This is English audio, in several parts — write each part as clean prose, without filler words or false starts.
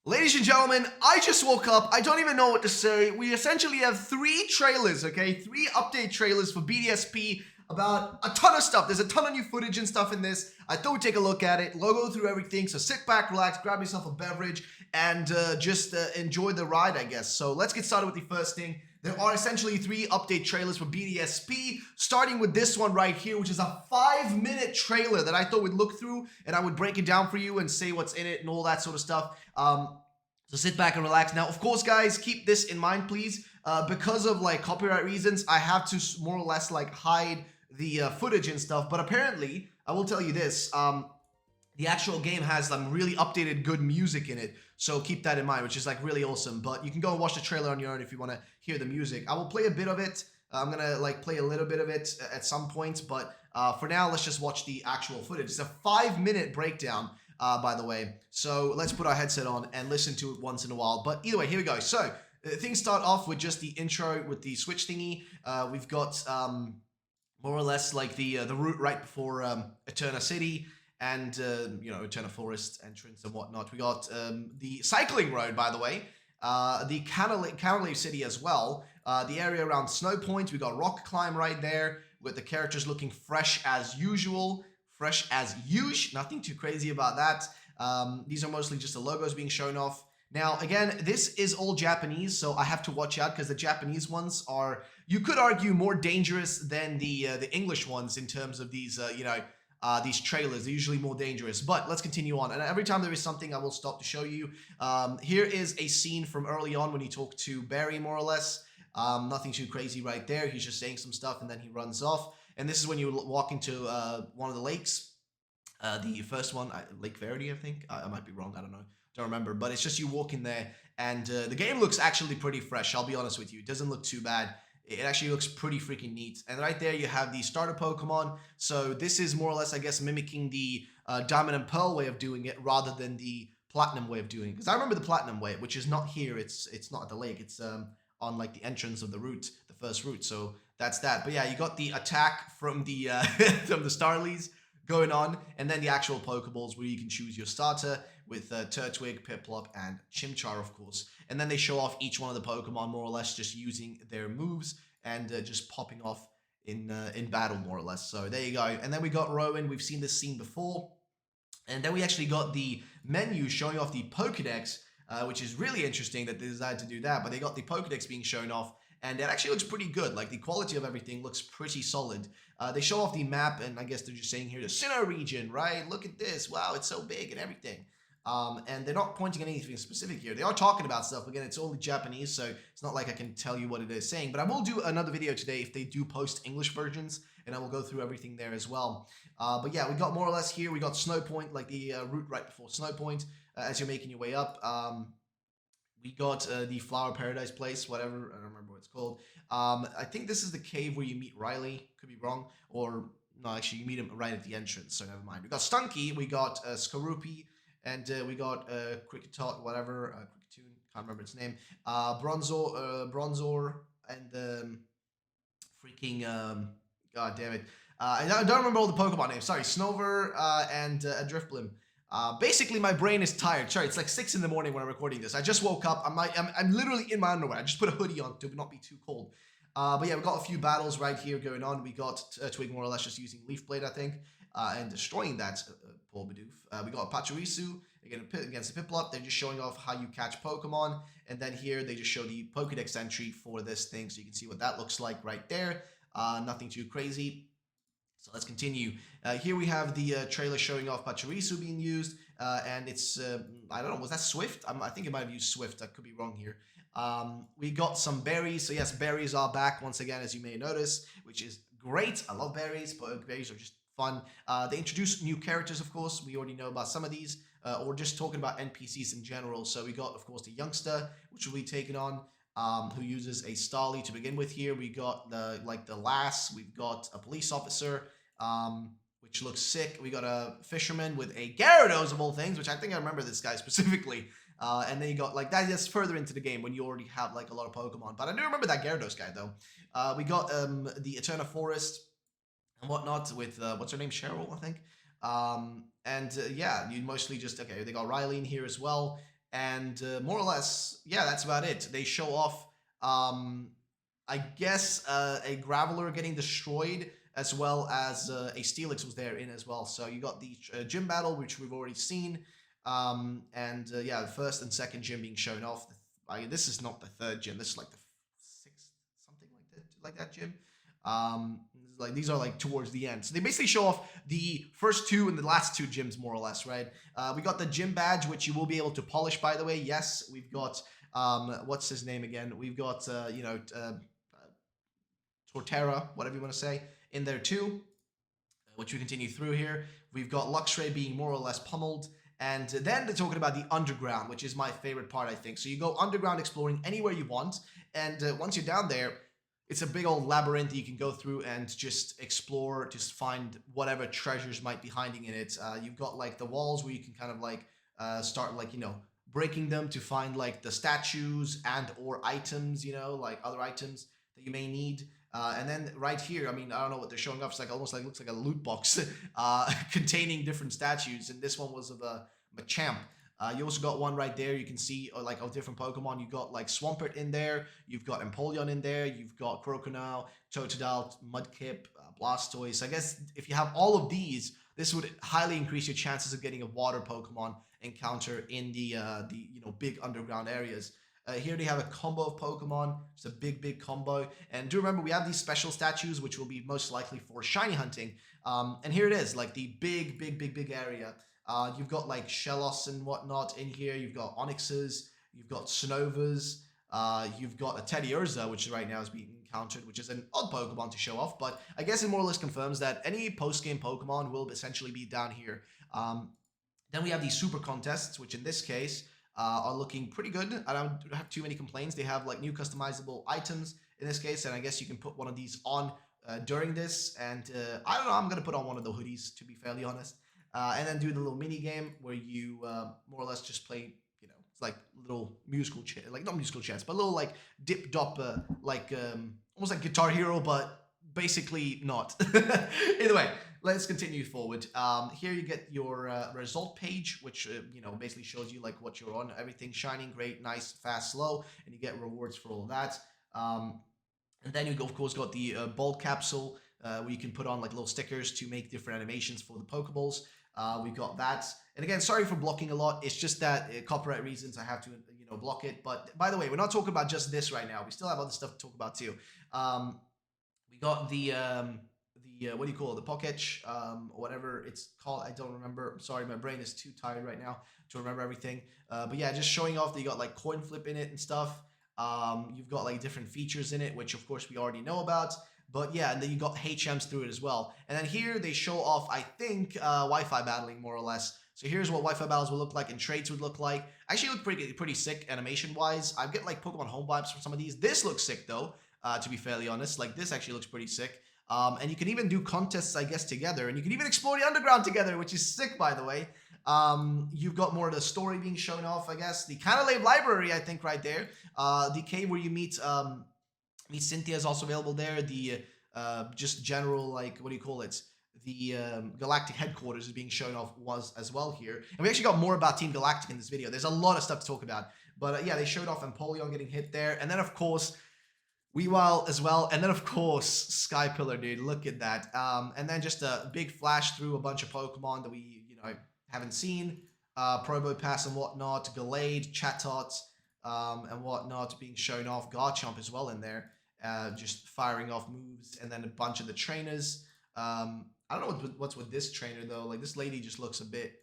Ladies and gentlemen, I just woke up. I don't even know what to say. We essentially have three trailers, okay? Three update trailers for BDSP about a ton of stuff. There's a ton of new footage and stuff in this. I thought we'd take a look at it. We'll go through everything. So sit back, relax, grab yourself a beverage, and just enjoy the ride, I guess. So let's get started with the first thing. There are essentially three update trailers for BDSP, starting with this one right here, which is a 5-minute trailer that I thought we'd look through and I would break it down for you and say what's in it and all that sort of stuff. So sit back and relax. Now, of course, guys, keep this in mind, please. Because of like copyright reasons, I have to more or less like hide the footage and stuff. But apparently, I will tell you this. The actual game has some really updated good music in it, so keep that in mind, which is like really awesome. But you can go and watch the trailer on your own if you want to hear the music. I will play a bit of it. I'm gonna like play a little bit of it at some point, but for now, let's just watch the actual footage. It's a 5-minute breakdown, by the way. So let's put our headset on and listen to it once in a while. But either way, here we go. So things start off with just the intro with the switch thingy. We've got more or less like the route right before Eterna City and Eterna Forest entrance and whatnot. We got the cycling road, by the way, the Canalave City as well, the area around Snow Point. We got rock climb right there with the characters looking fresh as usual. Fresh as usual, nothing too crazy about that. These are mostly just the logos being shown off. Now, again, this is all Japanese, so I have to watch out because the Japanese ones are, you could argue, more dangerous than the English ones in terms of these, these trailers. They're usually more dangerous. But let's continue on. And every time there is something, I will stop to show you. Here is a scene from early on when you talk to Barry, more or less. Nothing too crazy right there. He's just saying some stuff and then he runs off. And this is when you walk into one of the lakes. The first one, Lake Verity, I think. I might be wrong. I don't know. Don't remember. But it's just you walk in there. And the game looks actually pretty fresh. I'll be honest with you. It doesn't look too bad. It actually looks pretty freaking neat. And right there you have the starter Pokemon. So this is more or less, I guess, mimicking the Diamond and Pearl way of doing it rather than the Platinum way of doing it. Because I remember the Platinum way, which is not here. It's not at the lake. It's on like the entrance of the route, the first route. So that's that. But yeah, you got the attack from the from the Starlies going on, and then the actual Pokeballs where you can choose your starter with Turtwig, Piplup, and Chimchar, of course. And then they show off each one of the Pokemon more or less just using their moves and just popping off in battle, more or less. So there you go. And then we got Rowan. We've seen this scene before. And then we actually got the menu showing off the Pokedex, which is really interesting that they decided to do that. But they got the Pokedex being shown off, and it actually looks pretty good. Like, the quality of everything looks pretty solid. They show off the map, and I guess they're just saying here, the Sinnoh region, right? Look at this. Wow, it's so big and everything. And they're not pointing at anything specific here. They are talking about stuff. Again, it's only Japanese, so it's not like I can tell you what it is saying. But I will do another video today if they do post English versions, and I will go through everything there as well. But yeah, we got more or less here. We got Snow Point, like the route right before Snow Point, as you're making your way up. We got the Flower Paradise place, whatever. I don't remember what it's called. I think this is the cave where you meet Riley. Could be wrong. Or, no, actually, you meet him right at the entrance, so never mind. We got Stunky. We got Skorupi. And we got Cricketot, whatever. Cricketune. Can't remember its name. Bronzor. And freaking... God damn it. I don't remember all the Pokemon names. Sorry. Snover and Drifblim. Basically, my brain is tired. Sorry, it's like 6 in the morning when I'm recording this. I just woke up. I'm literally in my underwear. I just put a hoodie on to not be too cold. But yeah, we've got a few battles right here going on. We got Twig more or less just using Leaf Blade, I think, and destroying that poor Bidoof. We got Pachirisu again against the Piplup. They're just showing off how you catch Pokemon. And then here they just show the Pokedex entry for this thing, so you can see what that looks like right there. Nothing too crazy. So let's continue. Here we have the trailer showing off Pachirisu being used, and it's, I don't know, was that Swift? I think it might have used Swift. I could be wrong here. We got some berries. So yes, berries are back once again, as you may notice, which is great. I love berries, but berries are just fun. They introduce new characters, of course. We already know about some of these, or just talking about NPCs in general. So we got, of course, the youngster, which will be taken on. Who uses a Starly to begin with here. We got the lass. We've got a police officer, which looks sick. We got a fisherman with a Gyarados of all things, which I think I remember this guy specifically. And then you got like that gets further into the game when you already have like a lot of Pokemon. But I do remember that Gyarados guy though. We got the Eterna Forest and whatnot with what's her name, Cheryl, I think. Yeah, you mostly just okay. They got Riley in here as well. And more or less, yeah, that's about it. They show off, I guess, a Graveler getting destroyed, as well as a Steelix was there in as well. So you got the gym battle, which we've already seen. And yeah, the first and second gym being shown off. This is not the third gym. This is like the sixth, something like that gym. Like these are like towards the end. So they basically show off the first two and the last two gyms more or less, right? We got the gym badge, which you will be able to polish, by the way. Yes, we've got what's his name again? We've got Torterra, whatever you want to say, in there too, which we continue through here. We've got Luxray being more or less pummeled. And then they're talking about the underground, which is my favorite part, I think. So you go underground exploring anywhere you want. And once you're down there, it's a big old labyrinth you can go through and just explore, just find whatever treasures might be hiding in it. You've got like the walls where you can kind of like start like, breaking them to find like the statues and or items, like other items that you may need. And then right here, I mean, I don't know what they're showing off. It's like almost like looks like a loot box containing different statues. And this one was of a Machamp. You also got one right there. You can see like of different Pokemon. You got like Swampert in there. You've got Empoleon in there. You've got Crocodile, Totodile, Mudkip, Blastoise. So I guess if you have all of these, this would highly increase your chances of getting a water Pokemon encounter in the big underground areas. Here they have a combo of Pokemon. It's a big combo. And do remember, we have these special statues, which will be most likely for shiny hunting. And here it is, like the big area. You've got like Shellos and whatnot in here. You've got Onyxes. You've got Snovas. You've got a Teddiursa, which right now is being encountered, which is an odd Pokemon to show off. But I guess it more or less confirms that any post-game Pokemon will essentially be down here. Then we have these super contests, which in this case are looking pretty good. I don't have too many complaints. They have like new customizable items in this case, and I guess you can put one of these on during this. And I don't know, I'm gonna put on one of the hoodies, to be fairly honest. And then do the little mini game where you more or less just play, it's like little musical chairs, like not musical chairs, but little like dip-dop, almost like Guitar Hero, but basically not. Either way, let's continue forward. Here you get your result page, which basically shows you like what you're on, everything shining, great, nice, fast, slow, and you get rewards for all that. And then you of course got the bulk capsule, where you can put on like little stickers to make different animations for the Pokeballs. We've got that, and again, sorry for blocking a lot. It's just that copyright reasons I have to block it. But by the way, we're not talking about just this right now. We still have other stuff to talk about too. We got the what do you call it, the Poketch, or whatever it's called. I don't remember. I'm sorry, my brain is too tired right now to remember everything. But yeah, just showing off that you got like coin flip in it and stuff. You've got like different features in it, which of course we already know about. But yeah, and then you got HMs through it as well. And then here they show off, I think, Wi-Fi battling more or less. So here's what Wi-Fi battles will look like and trades would look like. Actually look pretty sick animation-wise. I get like Pokemon home vibes from some of these. This looks sick though, to be fairly honest. Like this actually looks pretty sick. And you can even do contests, I guess, together. And you can even explore the underground together, which is sick, by the way. You've got more of the story being shown off, I guess. The Canalave Library, I think, right there. The cave where you meet Cynthia is also available there. The just general, like, what do you call it? The Galactic headquarters is being shown off was as well here. And we actually got more about Team Galactic in this video. There's a lot of stuff to talk about. But yeah, they showed off Empoleon getting hit there. And then, of course, Weavile as well. And then, of course, Sky Pillar, dude. Look at that. And then just a big flash through a bunch of Pokemon that we, haven't seen. Probopass and whatnot. Gallade, Chatot, and whatnot being shown off. Garchomp as well in there. Just firing off moves. And then a bunch of the trainers. I don't know what's with this trainer, though. Like, this lady just looks a bit...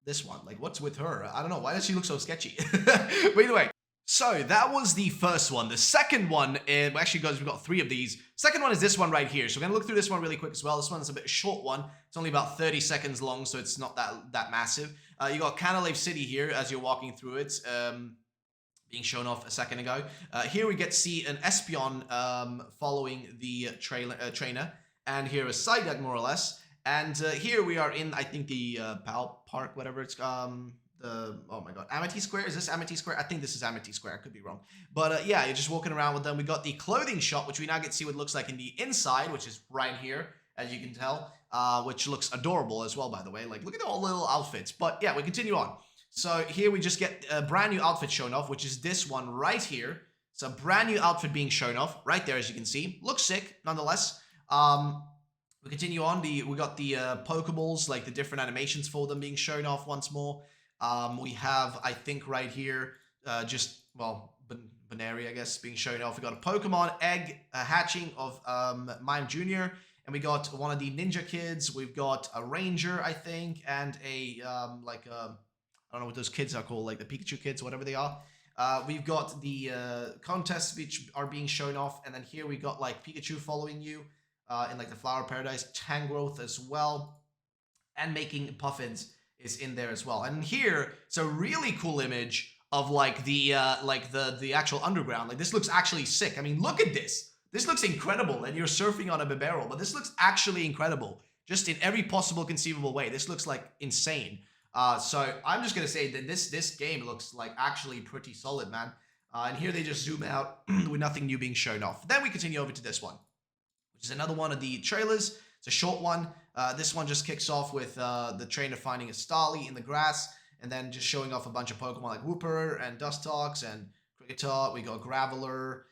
This one. Like, what's with her? I don't know. Why does she look so sketchy? But either way. So, that was the first one. The second one, actually, guys, we've got 3 of these. Second one is this one right here. So, we're going to look through this one really quick as well. This one's a bit short one. It's only about 30 seconds long, so it's not that massive. You got Canalave City here as you're walking through it. Being shown off a second ago. Here we get to see an Espeon following the trainer. And here is Psyduck, more or less. And here we are in, I think, the Pal Park, whatever it's oh my god, Amity Square? Is this Amity Square? I think this is Amity Square. I could be wrong. But yeah, you're just walking around with them. We got the clothing shop, which we now get to see what it looks like in the inside, which is right here, as you can tell, which looks adorable as well, by the way. Like, look at all the little outfits. But yeah, we continue on. So here we just get a brand new outfit shown off, which is this one right here. It's a brand new outfit being shown off right there, as you can see. Looks sick, nonetheless. We continue on. We got the Pokeballs, like the different animations for them being shown off once more. We have, I think, right here, Baneri, I guess, being shown off. We got a Pokemon egg hatching of Mime Jr., and we got one of the Ninja Kids. We've got a Ranger, I think, and a I don't know what those kids are called, like the Pikachu kids, whatever they are. We've got the contests which are being shown off, and then here we got like Pikachu following you in like the Flower Paradise, Tangrowth as well, and making puffins is in there as well. And here it's a really cool image of like the actual underground. Like this looks actually sick. I mean, look at this. This looks incredible, and you're surfing on a Bibarel, but this looks actually incredible, just in every possible conceivable way. This looks like insane. So I'm just gonna say that this game looks like actually pretty solid, man. And here they just zoom out with nothing new being shown off. Then we continue over to this one, which is another one of the trailers. It's a short one. This one just kicks off with the trainer finding a Starly in the grass, and then just showing off a bunch of Pokemon like Wooper and Dustox and Kricketot. We got Graveler,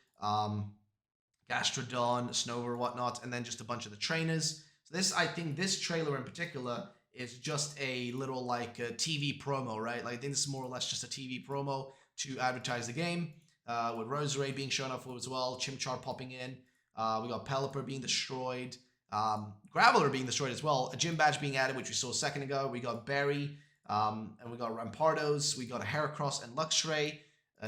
Gastrodon, Snover, whatnot, and then just a bunch of the trainers. So this, I think, this trailer in particular is just a little like a TV promo, right? Like I think this is more or less just a TV promo to advertise the game. With Roserade being shown off as well, Chimchar popping in. We got Pelipper being destroyed, Graveler being destroyed as well, a gym badge being added, which we saw a second ago. We got Berry, and we got Rampardos. We got a Heracross and Luxray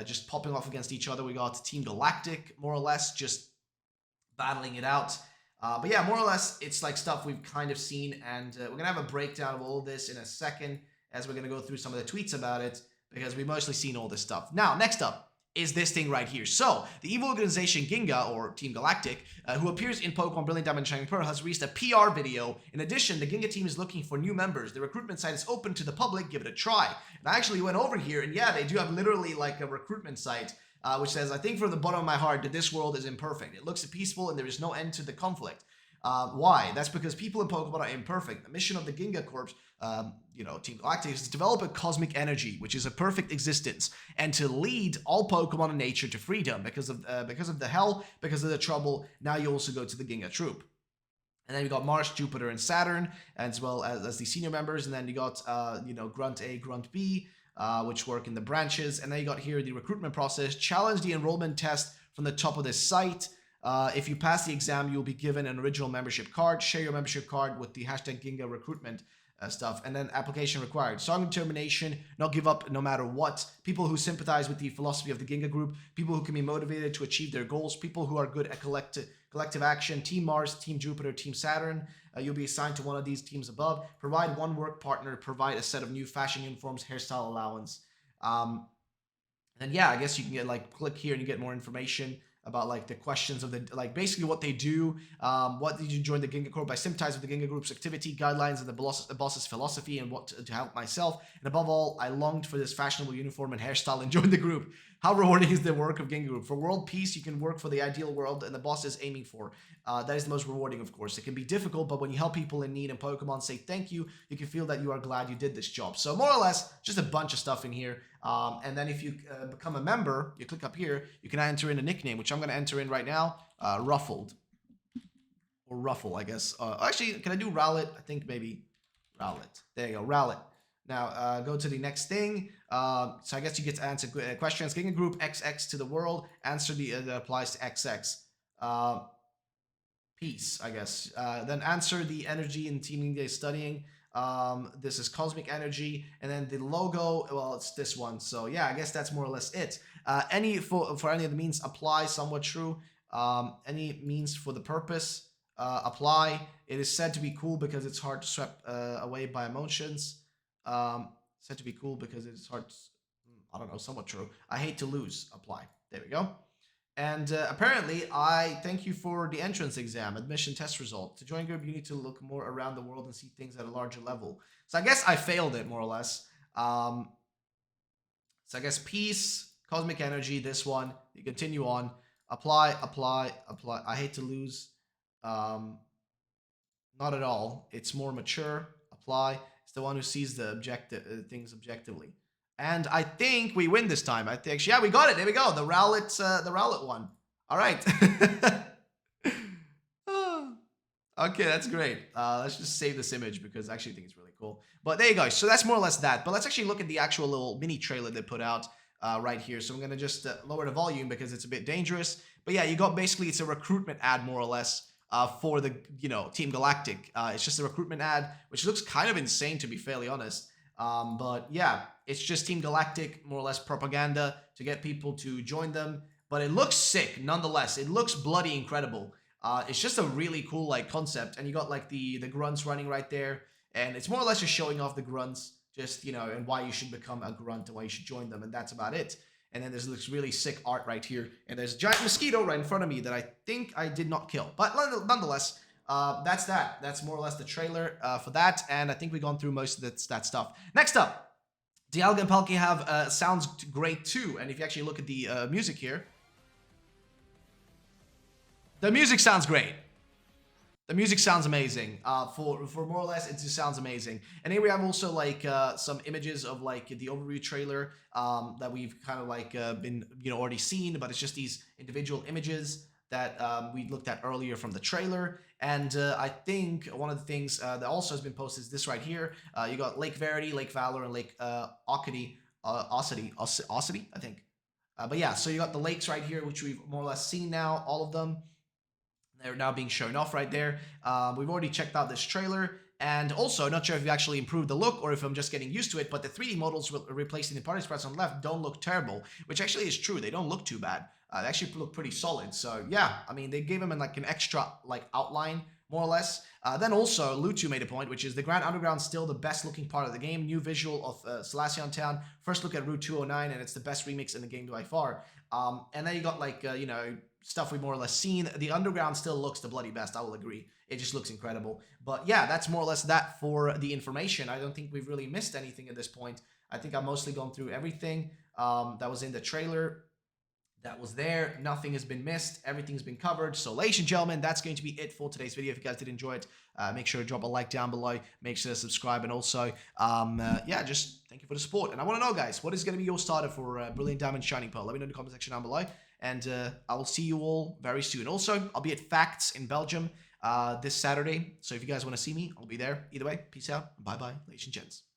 just popping off against each other. We got Team Galactic, more or less, just battling it out. But yeah, more or less, it's like stuff we've kind of seen, and we're going to have a breakdown of all this in a second, as we're going to go through some of the tweets about it, because we've mostly seen all this stuff. Now, next up is this thing right here. So, the evil organization Ginga, or Team Galactic, who appears in Pokemon Brilliant Diamond and Shining Pearl, has released a PR video. In addition, the Ginga team is looking for new members. The recruitment site is open to the public. Give it a try. And I actually went over here, and yeah, they do have literally like a recruitment site, which says, I think from the bottom of my heart that this world is imperfect. It looks peaceful and there is no end to the conflict. Why? That's because people in Pokemon are imperfect. The mission of the Ginga Corps, Team Galactic, is to develop a cosmic energy, which is a perfect existence, and to lead all Pokemon and nature to freedom. Because of the hell, because of the trouble, now you also go to the Ginga Troop. And then you got Mars, Jupiter, and Saturn, as well as the senior members. And then you got, Grunt A, Grunt B, which work in the branches. And then you got here the recruitment process. Challenge the enrollment test from the top of this site. If you pass the exam, you'll be given an original membership card. Share your membership card with the hashtag Ginga recruitment stuff. And then application required. Strong determination, not give up no matter what. People who sympathize with the philosophy of the Ginga group. People who can be motivated to achieve their goals. People who are good at collective action. Team Mars, Team Jupiter, Team Saturn. You'll be assigned to one of these teams above. Provide one work partner. Provide a set of new fashion uniforms, hairstyle allowance. And yeah, I guess you can get click here and you get more information about like the questions of the basically what they do. What did you join the Ginga Corps? By sympathize with the Ginga Group's activity, guidelines, and the boss's philosophy, and what to help myself. And above all, I longed for this fashionable uniform and hairstyle and joined the group. How rewarding is the work of Ginga Group? For world peace, you can work for the ideal world and the boss is aiming for. That is the most rewarding, of course. It can be difficult, but when you help people in need and Pokemon say thank you, you can feel that you are glad you did this job. So more or less, just a bunch of stuff in here. And then if you become a member, you click up here, you can enter in a nickname, which I'm going to enter in right now. Ruffled. Or Ruffle, I guess. Actually, can I do Rowlet? I think maybe Rowlet. There you go, Rowlet. Now, go to the next thing. So I guess you get to answer questions. Ginga Group XX to the world. Answer that applies to XX. Peace, I guess. Then answer the energy and teaming day studying. This is cosmic energy. And then the logo, well, it's this one. So yeah, I guess that's more or less it. For any of the means, apply, somewhat true. Any means for the purpose, apply. It is said to be cool because it's hard to swept away by emotions. Said to be cool because it's hard to, I don't know, somewhat true. I hate to lose, apply. There we go. And apparently, I thank you for the entrance exam, admission test result. To join group, you need to look more around the world and see things at a larger level. So I guess I failed it, more or less. So I guess peace, cosmic energy, this one. You continue on. Apply, apply, apply. I hate to lose. Not at all. It's more mature. Apply. It's the one who sees the things objectively. And I think we win this time. I think, yeah, we got it. There we go. The Rowlet one. All right. Okay, that's great. Let's just save this image because I actually think it's really cool. But there you go. So that's more or less that. But let's actually look at the actual little mini trailer they put out right here. So I'm going to just lower the volume because it's a bit dangerous. But yeah, you got basically, it's a recruitment ad more or less for the, Team Galactic. It's just a recruitment ad, which looks kind of insane to be fairly honest. But yeah, it's just Team Galactic, more or less propaganda to get people to join them. But it looks sick nonetheless. It looks bloody incredible. It's just a really cool like concept, and you got like the grunts running right there, and it's more or less just showing off the grunts, just and why you should become a grunt and why you should join them, and that's about it. And then there's this really sick art right here, and there's a giant mosquito right in front of me that I think I did not kill, but nonetheless, that's that. That's more or less the trailer for that, and I think we've gone through most of that stuff. Next up, Dialga and Palkia have sounds great too, and if you actually look at the music here. The music sounds great. The music sounds amazing. For more or less, it just sounds amazing. And here we have also like some images of like the overview trailer that we've kind of like been already seen, but it's just these individual images that we looked at earlier from the trailer. And I think one of the things that also has been posted is this right here. You got Lake Verity, Lake Valor, and Lake Ossity, I think. But yeah, so you got the lakes right here, which we've more or less seen now, all of them. They're now being shown off right there. We've already checked out this trailer. And also, not sure if you actually improved the look or if I'm just getting used to it, but the 3D models replacing the party sprites on the left don't look terrible, which actually is true. They don't look too bad. They actually look pretty solid. So yeah, I mean, they gave them like an extra like outline, more or less. Then also, Lutu made a point, which is the Grand Underground still the best looking part of the game. New visual of Salacion Town. First look at Route 209, and it's the best remix in the game by far. And then you got like, stuff we've more or less seen. The Underground still looks the bloody best, I will agree. It just looks incredible. But yeah, that's more or less that for the information. I don't think we've really missed anything at this point. I think I've mostly gone through everything that was in the trailer. That was there. Nothing has been missed. Everything's been covered. So ladies and gentlemen, that's going to be it for today's video. If you guys did enjoy it, make sure to drop a like down below. Make sure to subscribe. And also, yeah, just thank you for the support. And I want to know, guys, what is going to be your starter for Brilliant Diamond Shining Pearl? Let me know in the comment section down below. And I will see you all very soon. Also, I'll be at Facts in Belgium this Saturday. So if you guys want to see me, I'll be there. Either way, peace out. Bye-bye, ladies and gents.